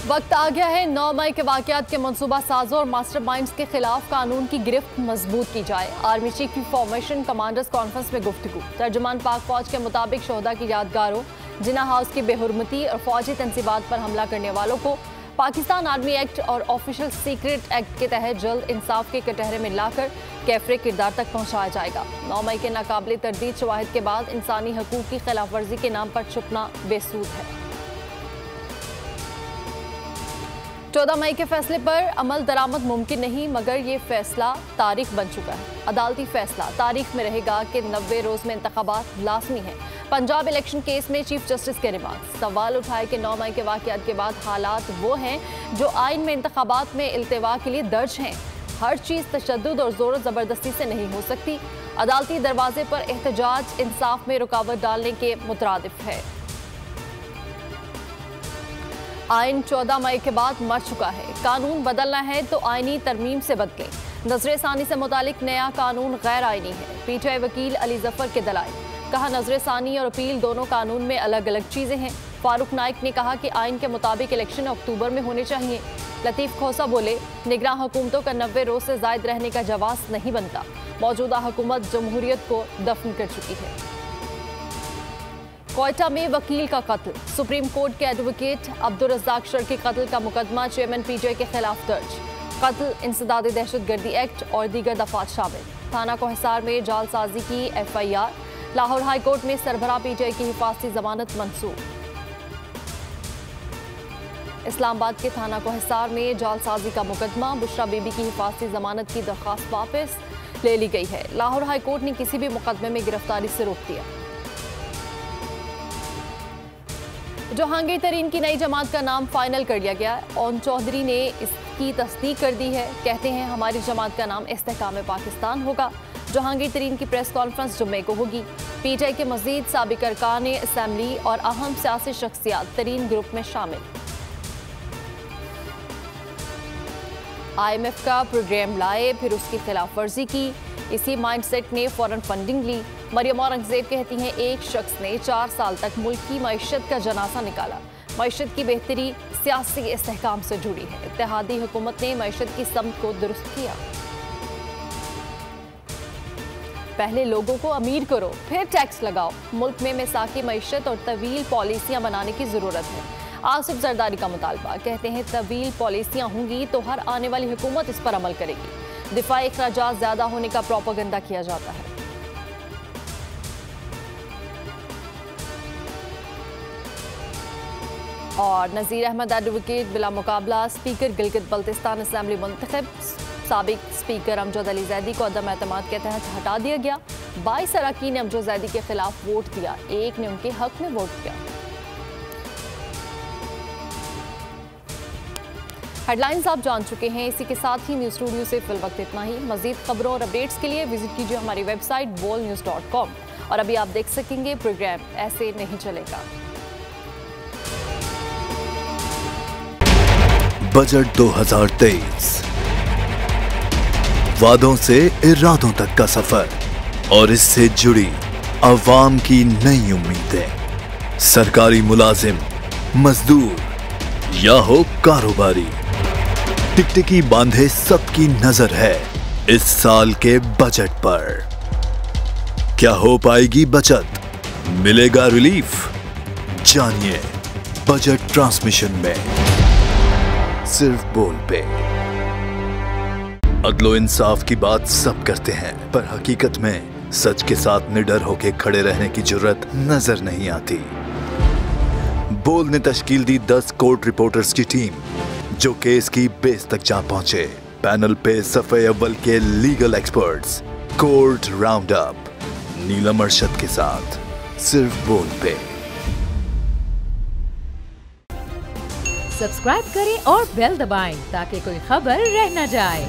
वक्त आ गया है 9 मई के वाकयात के मंसूबा साजों और मास्टरमाइंड्स के खिलाफ कानून की गिरफ्त मजबूत की जाए। आर्मी चीफ की फॉर्मेशन कमांडर्स कॉन्फ्रेंस में गुफ्तगू। तर्जुमान पाक फौज के मुताबिक शोहदा की यादगारों, जिना हाउस की बेहुरमती और फौजी तंसीबात पर हमला करने वालों को पाकिस्तान आर्मी एक्ट और ऑफिशियल सीक्रेट एक्ट के तहत जल्द इंसाफ के कटहरे में लाकर कैफरे किरदार तक पहुंचाया जाएगा। 9 मई के नाकाबिले तरदीद शवाहिद के बाद इंसानी हकूक की खिलाफ वर्जी के नाम पर छुपना बेसूद है। 14 मई के फैसले पर अमल दरामद मुमकिन नहीं, मगर ये फैसला तारीख बन चुका है। अदालती फैसला तारीख में रहेगा कि 90 रोज में इंतखाबात लाजमी है। पंजाब इलेक्शन केस में चीफ जस्टिस के रिमार्क। सवाल उठाए कि 9 मई के वाकयात के बाद हालात वो हैं जो आइन में इंतखाबात में इल्तिवा के लिए दर्ज हैं। हर चीज तशद्दुद और जोर जबरदस्ती से नहीं हो सकती। अदालती दरवाजे पर एहतजाज इंसाफ में रुकावट डालने के मुतरादिफ है। आइन 14 मई के बाद मर चुका है। कानून बदलना है तो आईनी तरमीम से बदले। नजर सानी से मुतालिक नया कानून गैर आईनी है। पीटीआई वकील अली जफर के दलाइल। कहा, नजर सानी और अपील दोनों कानून में अलग अलग चीजें हैं। फारूक नाइक ने कहा कि आइन के मुताबिक इलेक्शन अक्टूबर में होने चाहिए। लतीफ खोसा बोले, निगरान हुकूमतों का 90 रोज से जायद रहने का जवाब नहीं बनता। मौजूदा हुकूमत जमहूरियत को दफन कर चुकी है। कोयटा में वकील का कत्ल। सुप्रीम कोर्ट के एडवोकेट अब्दुल रज़्ज़ाक शर के कत्ल का मुकदमा चेयरमैन पीटीआई के खिलाफ दर्ज। कत्ल, इंसदाद दहशतगर्दी एक्ट और दीगर दफात शामिल। थाना को हिसार में जालसाजी की FIR। लाहौर हाई कोर्ट में सरबराह पीटीआई की हिफाजती जमानत मंसूख। इस्लामाबाद के थाना को हिसार में जालसाजी का मुकदमा। बुशरा बीबी की हिफाजती जमानत की दरख्वास्त वापस ले ली गई है। लाहौर हाई कोर्ट ने किसी भी मुकदमे में गिरफ्तारी से रोक दिया। जहांगीर तरीन की नई जमात का नाम फाइनल कर लिया गया। ओन चौधरी ने इसकी तस्दीक कर दी है। कहते हैं, हमारी जमात का नाम इस्तेहकाम पाकिस्तान होगा। जहांगीर तरीन की प्रेस कॉन्फ्रेंस जुम्मे को होगी। पीटीआई के मजीद साबिक अरकान असेंबली और अहम सियासी शख्सियात तरीन ग्रुप में शामिल। IMF का प्रोग्राम लाए, फिर उसकी खिलाफ वर्जी की। इसी माइंडसेट ने फौरन फंडिंग ली। मरियम औरंगजेब कहती हैं, एक शख्स ने 4 साल तक मुल्क की मईशत का जनासा निकाला। मईशत की बेहतरी सियासी इस्तेहकाम से जुड़ी है। इत्तेहादी हुकूमत ने मईशत की समत को दुरुस्त किया। पहले लोगों को अमीर करो, फिर टैक्स लगाओ। मुल्क में मिसाकी मईशत और तवील पॉलिसियां बनाने की जरूरत है। आसिफ जरदारी का मुतालबा। कहते हैं, तवील पॉलिसियां होंगी तो हर आने वाली हुकूमत इस पर अमल करेगी। दिफाई इखराजात ज्यादा होने का प्रोपेगेंडा किया जाता है। और नज़ीर अहमद एडवोकेट बिला मुकाबला स्पीकर गिलगित बल्तिस्तान असेंबली मुंतखब। साबिक स्पीकर अमजद अली जैदी को अदम एतमाद के तहत हटा दिया गया। 22 अरकान ने अमजद जैदी के खिलाफ वोट दिया, एक ने उनके हक में वोट दिया। हेडलाइंस आप जान चुके हैं। इसी के साथ ही न्यूज़ स्टूडियो से फिल वक्त इतना ही। मजीद खबरों और अपडेट्स के लिए विजिट कीजिए हमारी वेबसाइट bolnews.com। और अभी आप देख सकेंगे प्रोग्राम ऐसे नहीं चलेगा। बजट 2023, वादों से इरादों तक का सफर और इससे जुड़ी अवाम की नई उम्मीदें। सरकारी मुलाजिम, मजदूर या हो कारोबारी, टिकटिकी बांधे सबकी नजर है इस साल के बजट पर। क्या हो पाएगी बचत, मिलेगा रिलीफ? जानिए बजट ट्रांसमिशन में, सिर्फ बोल पे। अदलो इंसाफ की बात सब करते हैं, पर हकीकत में सच के साथ निडर होके खड़े रहने की जुर्रत नजर नहीं आती। बोल ने तश्कील दी 10 कोर्ट रिपोर्टर्स की टीम, जो केस की बेस तक जा पहुंचे। पैनल पे सफे अव्वल के legal experts, court round up, Neelam Arshad के साथ, सिर्फ बोल पे। सब्सक्राइब करें और बेल दबाएं ताकि कोई खबर रह न जाए।